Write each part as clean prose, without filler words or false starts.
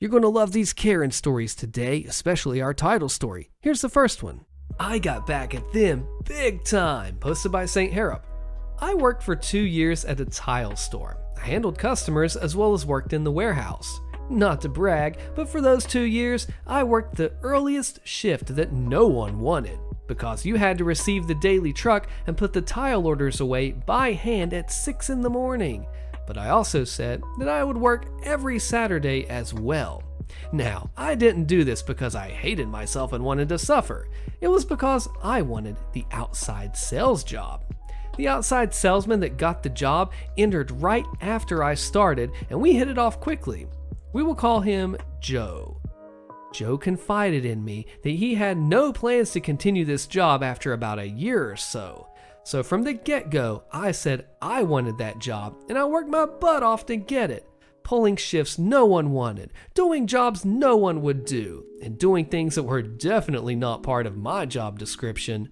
You're going to love these Karen stories today, especially our title story. Here's the first one. I got back at them big time, posted by St. Harrop. I worked for 2 years at a tile store. I handled customers as well as worked in the warehouse. Not to brag, but for those 2 years, I worked the earliest shift that no one wanted, because you had to receive the daily truck and put the tile orders away by hand at 6 in the morning. But I also said that I would work every Saturday as well. Now, I didn't do this because I hated myself and wanted to suffer. It was because I wanted the outside sales job. The outside salesman that got the job entered right after I started, and we hit it off quickly. We will call him Joe. Joe confided in me that he had no plans to continue this job after about a year or so. So from the get-go, I said I wanted that job, and I worked my butt off to get it. Pulling shifts no one wanted, doing jobs no one would do, and doing things that were definitely not part of my job description.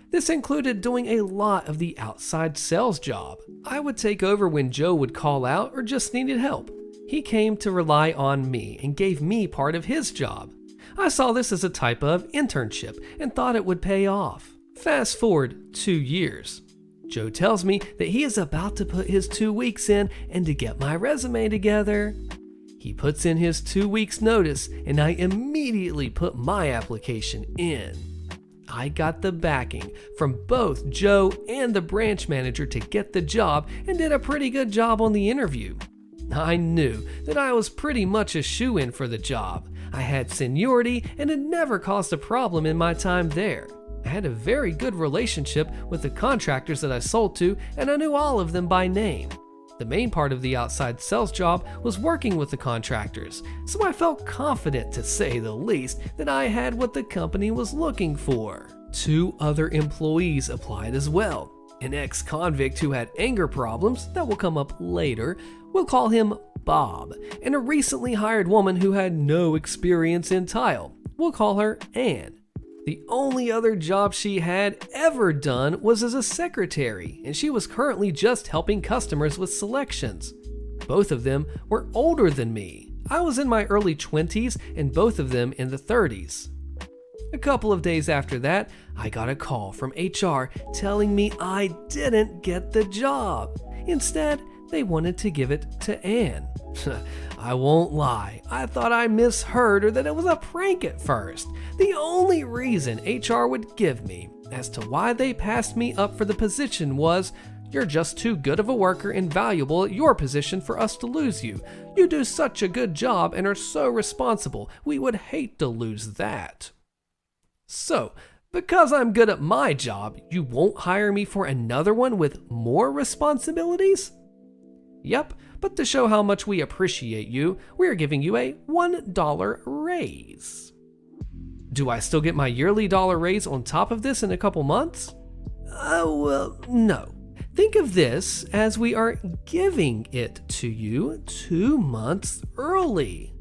This included doing a lot of the outside sales job. I would take over when Joe would call out or just needed help. He came to rely on me and gave me part of his job. I saw this as a type of internship and thought it would pay off. Fast forward 2 years. Joe tells me that he is about to put his 2 weeks in and to get my resume together. He puts in his 2 weeks notice and I immediately put my application in. I got the backing from both Joe and the branch manager to get the job and did a pretty good job on the interview. I knew that I was pretty much a shoo-in for the job. I had seniority and it never caused a problem in my time there. I had a very good relationship with the contractors that I sold to, and I knew all of them by name. The main part of the outside sales job was working with the contractors, so I felt confident, to say the least, that I had what the company was looking for. 2 other employees applied as well. An ex-convict who had anger problems that will come up later, we'll call him Bob, and a recently hired woman who had no experience in tile, we'll call her Ann. The only other job she had ever done was as a secretary, and she was currently just helping customers with selections. Both of them were older than me. I was in my early 20s and both of them in the 30s. A couple of days after that, I got a call from HR telling me I didn't get the job. Instead, they wanted to give it to Ann. I won't lie, I thought I misheard or that it was a prank at first. The only reason HR would give me as to why they passed me up for the position was, "You're just too good of a worker and valuable at your position for us to lose you. You do such a good job and are so responsible. We would hate to lose that." So, because I'm good at my job, you won't hire me for another one with more responsibilities? Yep, but to show how much we appreciate you, we are giving you a $1 raise. Do I still get my yearly dollar raise on top of this in a couple months? Well, no. Think of this as we are giving it to you 2 months early.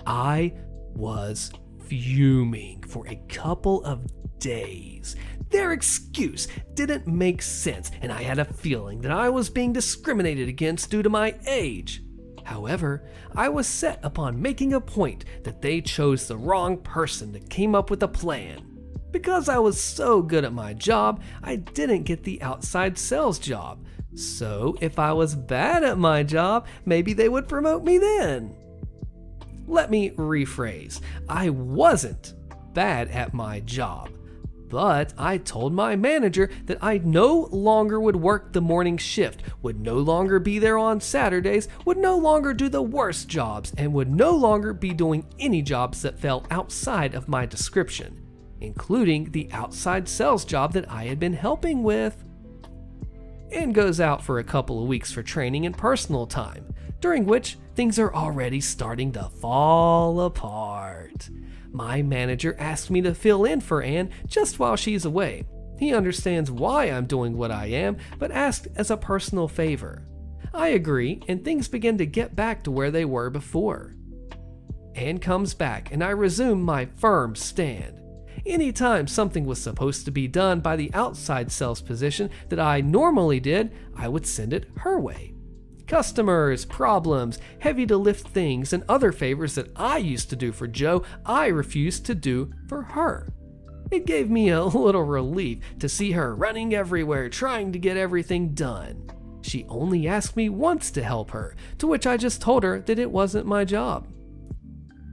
I was fuming for a couple of days. Their excuse didn't make sense, and I had a feeling that I was being discriminated against due to my age. However, I was set upon making a point that they chose the wrong person that came up with a plan. Because I was so good at my job, I didn't get the outside sales job. So if I was bad at my job, maybe they would promote me then. Let me rephrase. I wasn't bad at my job. But I told my manager that I no longer would work the morning shift, would no longer be there on Saturdays, would no longer do the worst jobs, and would no longer be doing any jobs that fell outside of my description, including the outside sales job that I had been helping with. Ann goes out for a couple of weeks for training and personal time, during which things are already starting to fall apart. My manager asked me to fill in for Ann just while she's away. He understands why I'm doing what I am, but asked as a personal favor. I agree, and things begin to get back to where they were before. Ann comes back, and I resume my firm stand. Anytime something was supposed to be done by the outside sales position that I normally did, I would send it her way. Customers, problems, heavy to lift things, and other favors that I used to do for Jo, I refused to do for her. It gave me a little relief to see her running everywhere trying to get everything done. She only asked me once to help her, to which I just told her that it wasn't my job.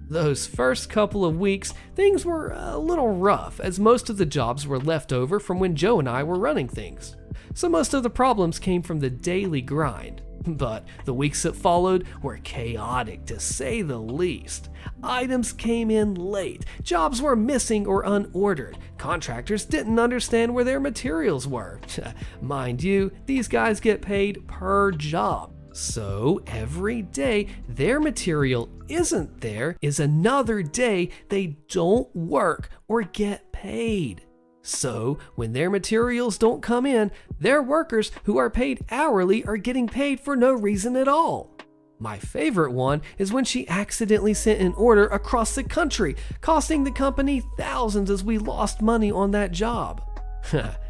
Those first couple of weeks, things were a little rough as most of the jobs were left over from when Jo and I were running things. So most of the problems came from the daily grind. But the weeks that followed were chaotic to say the least. Items came in late, jobs were missing or unordered, contractors didn't understand where their materials were. Mind you, these guys get paid per job. So every day their material isn't there is another day they don't work or get paid. So when their materials don't come in, their workers who are paid hourly are getting paid for no reason at all. My favorite one is when she accidentally sent an order across the country, costing the company thousands as we lost money on that job.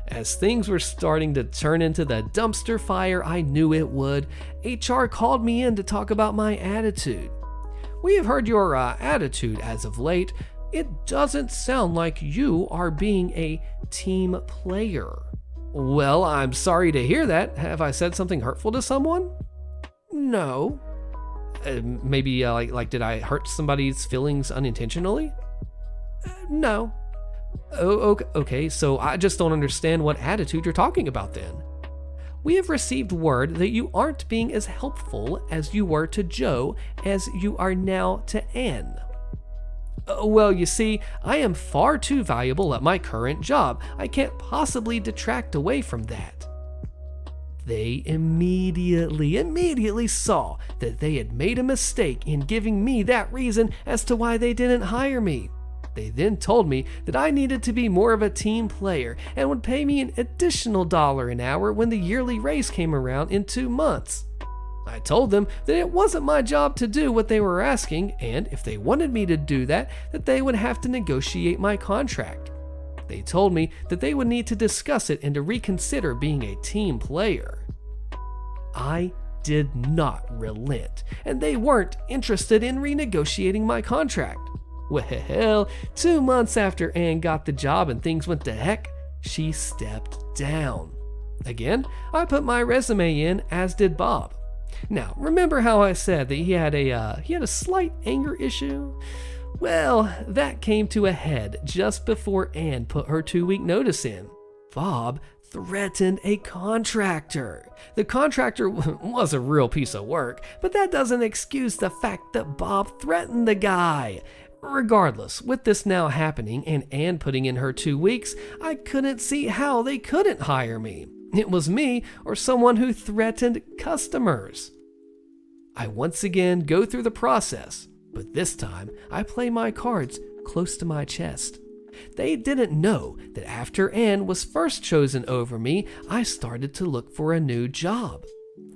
As things were starting to turn into the dumpster fire I knew it would, HR called me in to talk about my attitude. "We have heard your attitude as of late. It doesn't sound like you are being a team player." "Well, I'm sorry to hear that. Have I said something hurtful to someone?" "No." Maybe did I hurt somebody's feelings unintentionally?" "No." "Oh, okay, so I just don't understand what attitude you're talking about then." "We have received word that you aren't being as helpful as you were to Jo as you are now to Anne." "Well, you see, I am far too valuable at my current job. I can't possibly detract away from that." They immediately saw that they had made a mistake in giving me that reason as to why they didn't hire me. They then told me that I needed to be more of a team player and would pay me an additional $1 an hour when the yearly raise came around in 2 months. I told them that it wasn't my job to do what they were asking, and if they wanted me to do that they would have to negotiate my contract. They told me that they would need to discuss it and to reconsider being a team player. I did not relent, and they weren't interested in renegotiating my contract. Well, 2 months after Anne got the job and things went to heck, she stepped down. Again, I put my resume in, as did Bob. Now, remember how I said that he had a slight anger issue? Well, that came to a head just before Anne put her 2-week notice in. Bob threatened a contractor. The contractor was a real piece of work, but that doesn't excuse the fact that Bob threatened the guy. Regardless, with this now happening and Anne putting in her 2 weeks, I couldn't see how they couldn't hire me. It was me or someone who threatened customers. I once again go through the process, but this time I play my cards close to my chest. They didn't know that after Anne was first chosen over me, I started to look for a new job.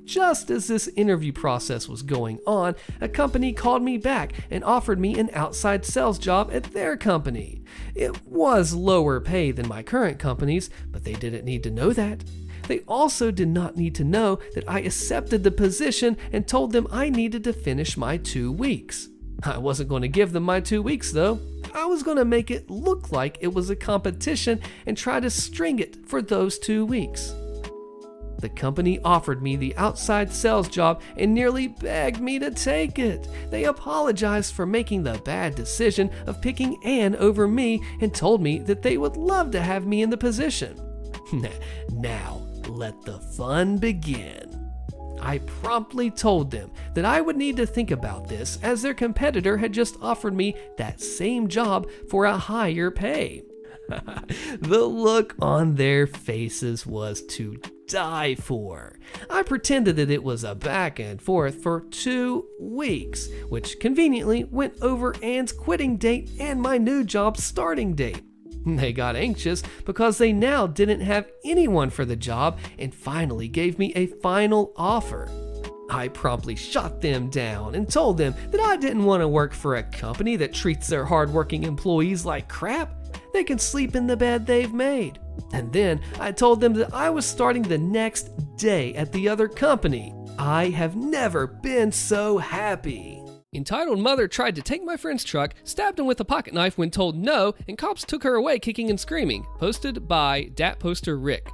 Just as this interview process was going on, a company called me back and offered me an outside sales job at their company. It was lower pay than my current company's, but they didn't need to know that. They also did not need to know that I accepted the position and told them I needed to finish my 2 weeks. I wasn't going to give them my 2 weeks though. I was going to make it look like it was a competition and try to string it for those 2 weeks. The company offered me the outside sales job and nearly begged me to take it. They apologized for making the bad decision of picking Anne over me and told me that they would love to have me in the position. Now, let the fun begin. I promptly told them that I would need to think about this as their competitor had just offered me that same job for a higher pay. The look on their faces was to die for. I pretended that it was a back and forth for 2 weeks, which conveniently went over Anne's quitting date and my new job's starting date. They got anxious because they now didn't have anyone for the job and finally gave me a final offer. I promptly shot them down and told them that I didn't want to work for a company that treats their hardworking employees like crap. they can sleep in the bed they've made. And then I told them that I was starting the next day at the other company. I have never been so happy. Entitled mother tried to take my friend's truck, stabbed him with a pocket knife when told no, and cops took her away kicking and screaming. Posted by Dat Poster Rick.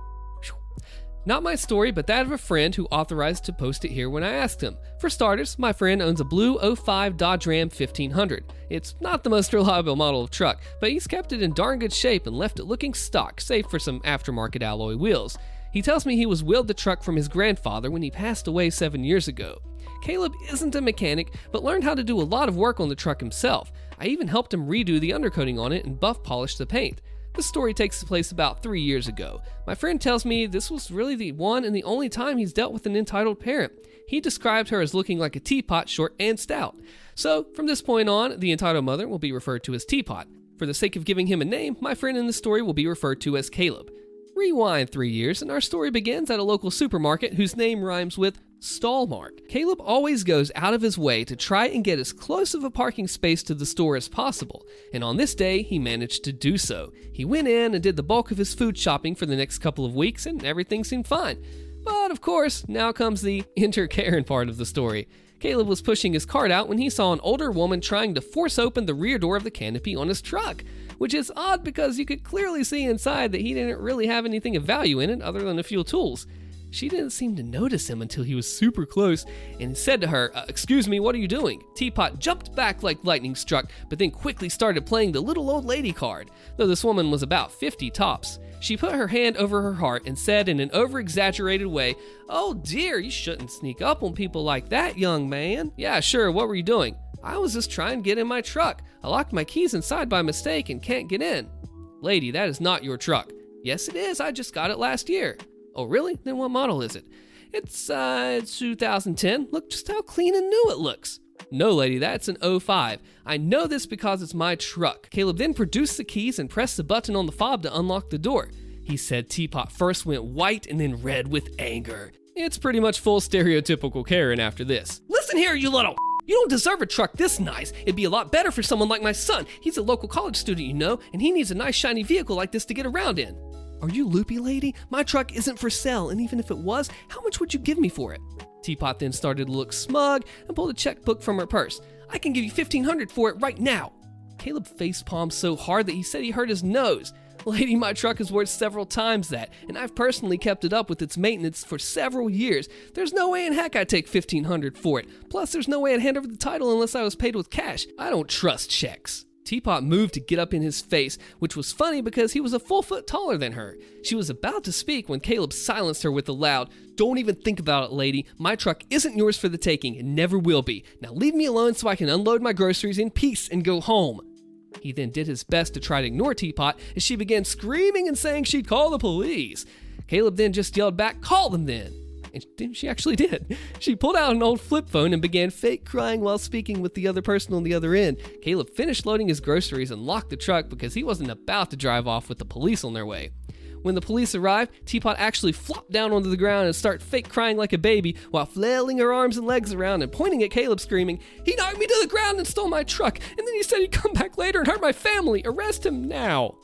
Not my story, but that of a friend who authorized to post it here when I asked him. For starters, my friend owns a blue 05 Dodge Ram 1500. It's not the most reliable model of truck, but he's kept it in darn good shape and left it looking stock, save for some aftermarket alloy wheels. He tells me he was willed the truck from his grandfather when he passed away 7 years ago. Caleb isn't a mechanic, but learned how to do a lot of work on the truck himself. I even helped him redo the undercoating on it and buff polish the paint. This story takes place about 3 years ago. My friend tells me this was really the one and the only time he's dealt with an entitled parent. He described her as looking like a teapot, short and stout. So, from this point on, the entitled mother will be referred to as Teapot. For the sake of giving him a name, my friend in the story will be referred to as Caleb. Rewind 3 years, and our story begins at a local supermarket whose name rhymes with Stallmark. Caleb always goes out of his way to try and get as close of a parking space to the store as possible, and on this day, he managed to do so. He went in and did the bulk of his food shopping for the next couple of weeks, and everything seemed fine. But of course, now comes the enter Karen part of the story. Caleb was pushing his cart out when he saw an older woman trying to force open the rear door of the canopy on his truck, which is odd because you could clearly see inside that he didn't really have anything of value in it other than a few tools. She didn't seem to notice him until he was super close and said to her, "Excuse me, what are you doing?" Teapot jumped back like lightning struck, but then quickly started playing the little old lady card, though this woman was about 50 tops. She put her hand over her heart and said in an over-exaggerated way, "Oh dear, you shouldn't sneak up on people like that, young man." "Yeah, sure, what were you doing?" "I was just trying to get in my truck. I locked my keys inside by mistake and can't get in." "Lady, that is not your truck." "Yes, it is. I just got it last year." "Oh, really? Then what model is it?" It's 2010. Look just how clean and new it looks." "No, lady, that's an 05. I know this because it's my truck." Caleb then produced the keys and pressed the button on the fob to unlock the door. He said Teapot first went white and then red with anger. It's pretty much full stereotypical Karen after this. "Listen here, you little You don't deserve a truck this nice. It'd be a lot better for someone like my son. He's a local college student, you know, and he needs a nice shiny vehicle like this to get around in." "Are you loopy, lady? My truck isn't for sale, and even if it was, how much would you give me for it?" Teapot then started to look smug and pulled a checkbook from her purse. "I can give you $1,500 for it right now." Caleb facepalmed so hard that he said he hurt his nose. "Lady, my truck is worth several times that, and I've personally kept it up with its maintenance for several years. There's no way in heck I'd take $1,500 for it. Plus, there's no way I'd hand over the title unless I was paid with cash. I don't trust checks." Teapot moved to get up in his face, which was funny because he was a full foot taller than her. She was about to speak when Caleb silenced her with a loud, "Don't even think about it, lady. My truck isn't yours for the taking and never will be. Now leave me alone so I can unload my groceries in peace and go home." He then did his best to try to ignore Teapot as she began screaming and saying she'd call the police. Caleb then just yelled back, "Call them then." And she actually did. She pulled out an old flip phone and began fake crying while speaking with the other person on the other end. Caleb finished loading his groceries and locked the truck because he wasn't about to drive off with the police on their way. When the police arrived, Teapot actually flopped down onto the ground and started fake crying like a baby while flailing her arms and legs around and pointing at Caleb screaming, "He knocked me to the ground and stole my truck, and then he said he'd come back later and hurt my family. Arrest him now."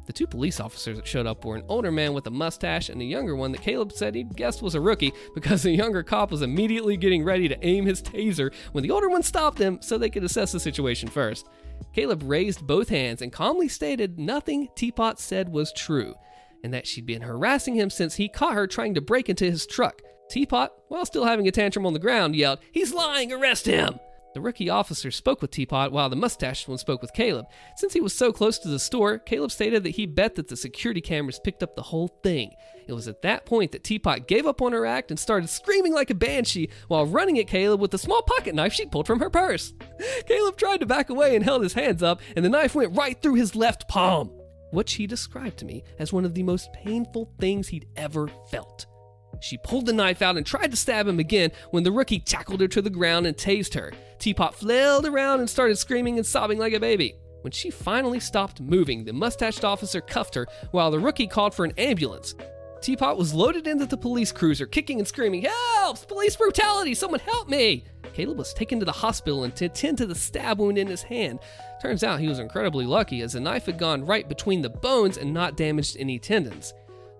The two police officers that showed up were an older man with a mustache and a younger one that Caleb said he guessed was a rookie because the younger cop was immediately getting ready to aim his taser when the older one stopped him so they could assess the situation first. Caleb raised both hands and calmly stated nothing Teapot said was true, and that she'd been harassing him since he caught her trying to break into his truck. Teapot, while still having a tantrum on the ground, yelled, "He's lying, arrest him!" The rookie officer spoke with Teapot while the mustached one spoke with Caleb. Since he was so close to the store, Caleb stated that he bet that the security cameras picked up the whole thing. It was at that point that Teapot gave up on her act and started screaming like a banshee while running at Caleb with the small pocket knife she'd pulled from her purse. Caleb tried to back away and held his hands up, and the knife went right through his left palm, which he described to me as one of the most painful things he'd ever felt. She pulled the knife out and tried to stab him again when the rookie tackled her to the ground and tased her. Teapot flailed around and started screaming and sobbing like a baby. When she finally stopped moving, the mustached officer cuffed her while the rookie called for an ambulance. Teapot was loaded into the police cruiser, kicking and screaming, "Help! Police brutality! Someone help me!" Caleb was taken to the hospital and to attend to the stab wound in his hand. Turns out he was incredibly lucky, as the knife had gone right between the bones and not damaged any tendons.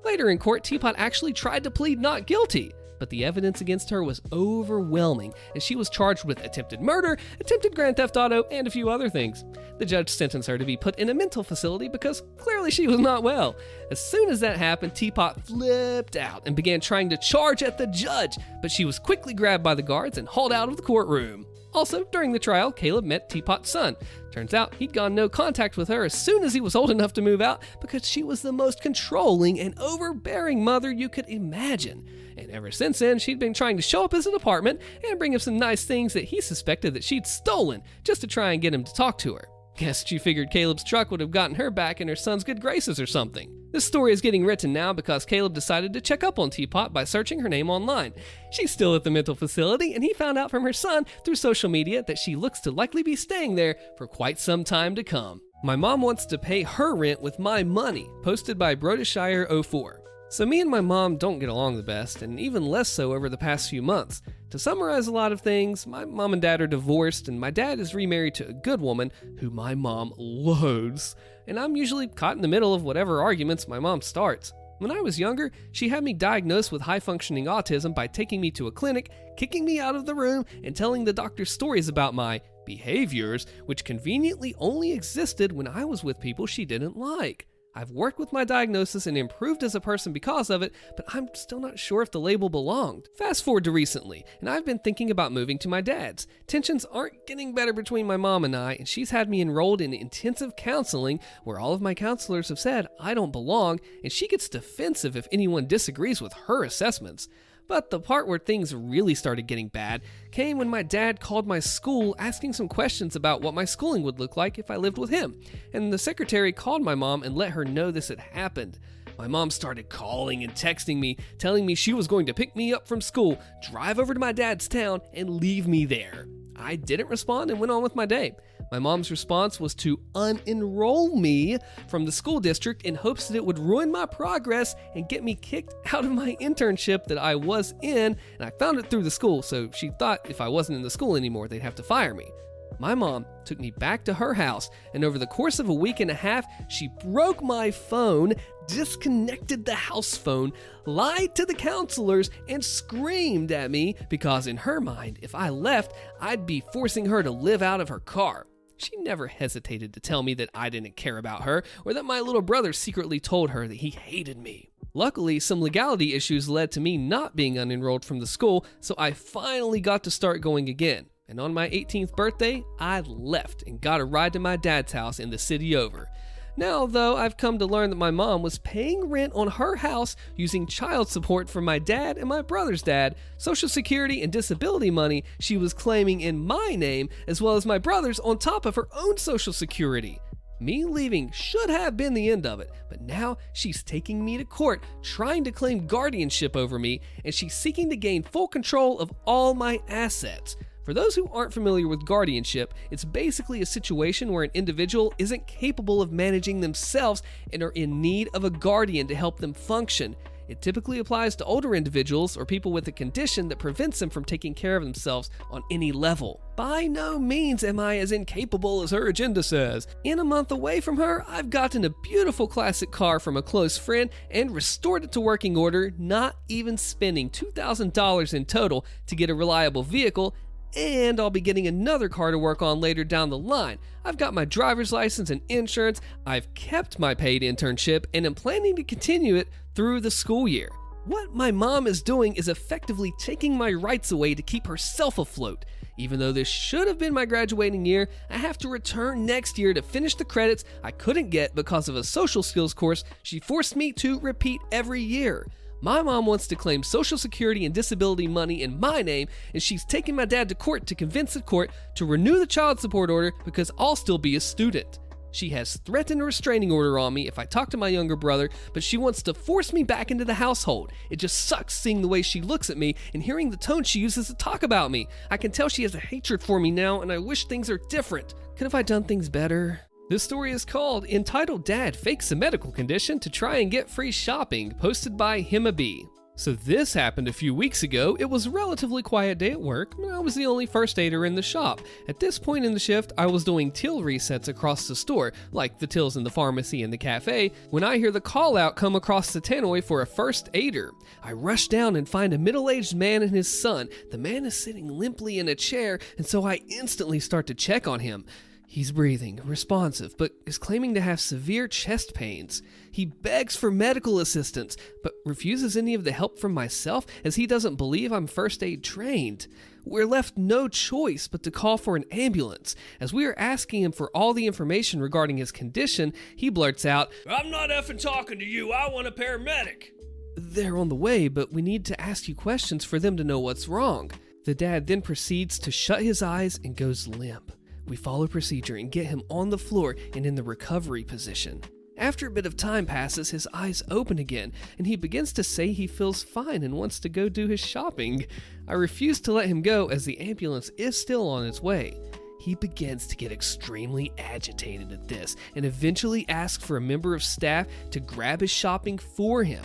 Later in court, Teapot actually tried to plead not guilty, but the evidence against her was overwhelming, and she was charged with attempted murder, attempted grand theft auto, and a few other things. The judge sentenced her to be put in a mental facility because clearly she was not well. As soon as that happened, Teapot flipped out and began trying to charge at the judge, but she was quickly grabbed by the guards and hauled out of the courtroom. Also, during the trial, Caleb met Teapot's son. Turns out he'd gone no contact with her as soon as he was old enough to move out because she was the most controlling and overbearing mother you could imagine. And ever since then, she'd been trying to show up at his apartment and bring him some nice things that he suspected that she'd stolen just to try and get him to talk to her. Guess she figured Caleb's truck would have gotten her back in her son's good graces or something. This story is getting written now because Caleb decided to check up on Teapot by searching her name online. She's still at the mental facility, and he found out from her son through social media that she looks to likely be staying there for quite some time to come. My mom wants to pay her rent with my money, posted by Brodeshire04. So me and my mom don't get along the best, and even less so over the past few months. To summarize a lot of things, my mom and dad are divorced, and my dad is remarried to a good woman who my mom loathes. And I'm usually caught in the middle of whatever arguments my mom starts. When I was younger, she had me diagnosed with high-functioning autism by taking me to a clinic, kicking me out of the room, and telling the doctor stories about my behaviors, which conveniently only existed when I was with people she didn't like. I've worked with my diagnosis and improved as a person because of it, but I'm still not sure if the label belonged. Fast forward to recently, and I've been thinking about moving to my dad's. Tensions aren't getting better between my mom and I, and she's had me enrolled in intensive counseling where all of my counselors have said I don't belong, and she gets defensive if anyone disagrees with her assessments. But the part where things really started getting bad came when my dad called my school asking some questions about what my schooling would look like if I lived with him. And the secretary called my mom and let her know this had happened. My mom started calling and texting me, telling me she was going to pick me up from school, drive over to my dad's town, and leave me there. I didn't respond and went on with my day. My mom's response was to unenroll me from the school district in hopes that it would ruin my progress and get me kicked out of my internship that I was in, and I found it through the school, so she thought if I wasn't in the school anymore, they'd have to fire me. My mom took me back to her house, and over the course of a week and a half, she broke my phone, disconnected the house phone, lied to the counselors, and screamed at me because in her mind, if I left, I'd be forcing her to live out of her car. She never hesitated to tell me that I didn't care about her or that my little brother secretly told her that he hated me. Luckily, some legality issues led to me not being unenrolled from the school, so I finally got to start going again. And on my 18th birthday, I left and got a ride to my dad's house in the city over. Now, though, I've come to learn that my mom was paying rent on her house using child support from my dad and my brother's dad, Social Security and disability money she was claiming in my name, as well as my brother's on top of her own Social Security. Me leaving should have been the end of it, but now she's taking me to court, trying to claim guardianship over me, and she's seeking to gain full control of all my assets. For those who aren't familiar with guardianship, it's basically a situation where an individual isn't capable of managing themselves and are in need of a guardian to help them function. It typically applies to older individuals or people with a condition that prevents them from taking care of themselves on any level. By no means am I as incapable as her agenda says. In a month away from her, I've gotten a beautiful classic car from a close friend and restored it to working order, not even spending $2,000 in total to get a reliable vehicle. And I'll be getting another car to work on later down the line. I've got my driver's license and insurance, I've kept my paid internship, and am planning to continue it through the school year. What my mom is doing is effectively taking my rights away to keep herself afloat. Even though this should have been my graduating year, I have to return next year to finish the credits I couldn't get because of a social skills course she forced me to repeat every year. My mom wants to claim Social Security and disability money in my name, and she's taking my dad to court to convince the court to renew the child support order because I'll still be a student. She has threatened a restraining order on me if I talk to my younger brother, but she wants to force me back into the household. It just sucks seeing the way she looks at me and hearing the tone she uses to talk about me. I can tell she has a hatred for me now, and I wish things are different. Could have I done things better? This story is entitled Dad Fakes a Medical Condition to Try and Get Free Shopping, posted by Hima B. So this happened a few weeks ago. It was a relatively quiet day at work, and I was the only first aider in the shop. At this point in the shift, I was doing till resets across the store, like the tills in the pharmacy and the cafe, when I hear the call out come across the tannoy for a first aider. I rush down and find a middle-aged man and his son. The man is sitting limply in a chair, and so I instantly start to check on him. He's breathing, responsive, but is claiming to have severe chest pains. He begs for medical assistance, but refuses any of the help from myself as he doesn't believe I'm first aid trained. We're left no choice but to call for an ambulance. As we are asking him for all the information regarding his condition, he blurts out, "I'm not effing talking to you, I want a paramedic." They're on the way, but we need to ask you questions for them to know what's wrong. The dad then proceeds to shut his eyes and goes limp. We follow procedure and get him on the floor and in the recovery position. After a bit of time passes, his eyes open again, and he begins to say he feels fine and wants to go do his shopping. I refuse to let him go as the ambulance is still on its way. He begins to get extremely agitated at this and eventually asks for a member of staff to grab his shopping for him.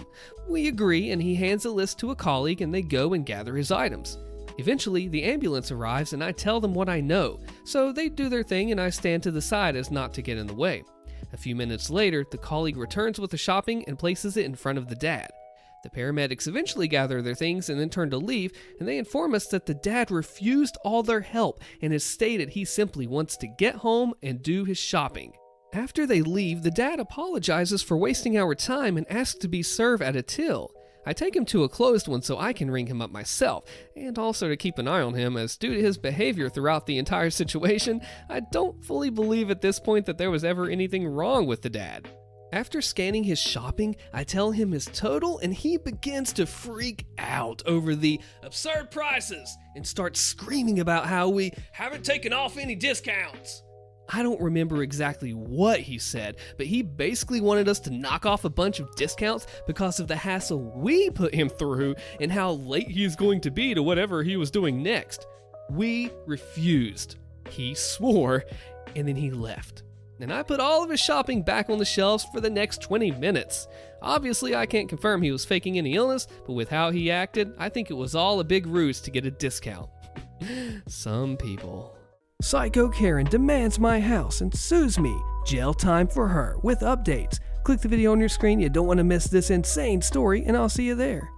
We agree, and he hands a list to a colleague and they go and gather his items. Eventually, the ambulance arrives and I tell them what I know, so they do their thing and I stand to the side as not to get in the way. A few minutes later, the colleague returns with the shopping and places it in front of the dad. The paramedics eventually gather their things and then turn to leave, and they inform us that the dad refused all their help and has stated he simply wants to get home and do his shopping. After they leave, the dad apologizes for wasting our time and asks to be served at a till. I take him to a closed one so I can ring him up myself, and also to keep an eye on him, as due to his behavior throughout the entire situation, I don't fully believe at this point that there was ever anything wrong with the dad. After scanning his shopping, I tell him his total and he begins to freak out over the absurd prices and starts screaming about how we haven't taken off any discounts. I don't remember exactly what he said, but he basically wanted us to knock off a bunch of discounts because of the hassle we put him through and how late he's going to be to whatever he was doing next. We refused. He swore, and then he left. And I put all of his shopping back on the shelves for the next 20 minutes. Obviously, I can't confirm he was faking any illness, but with how he acted, I think it was all a big ruse to get a discount. Some people. Psycho Karen demands my house and sues me. Jail time for her with updates. Click the video on your screen. You don't want to miss this insane story, and I'll see you there.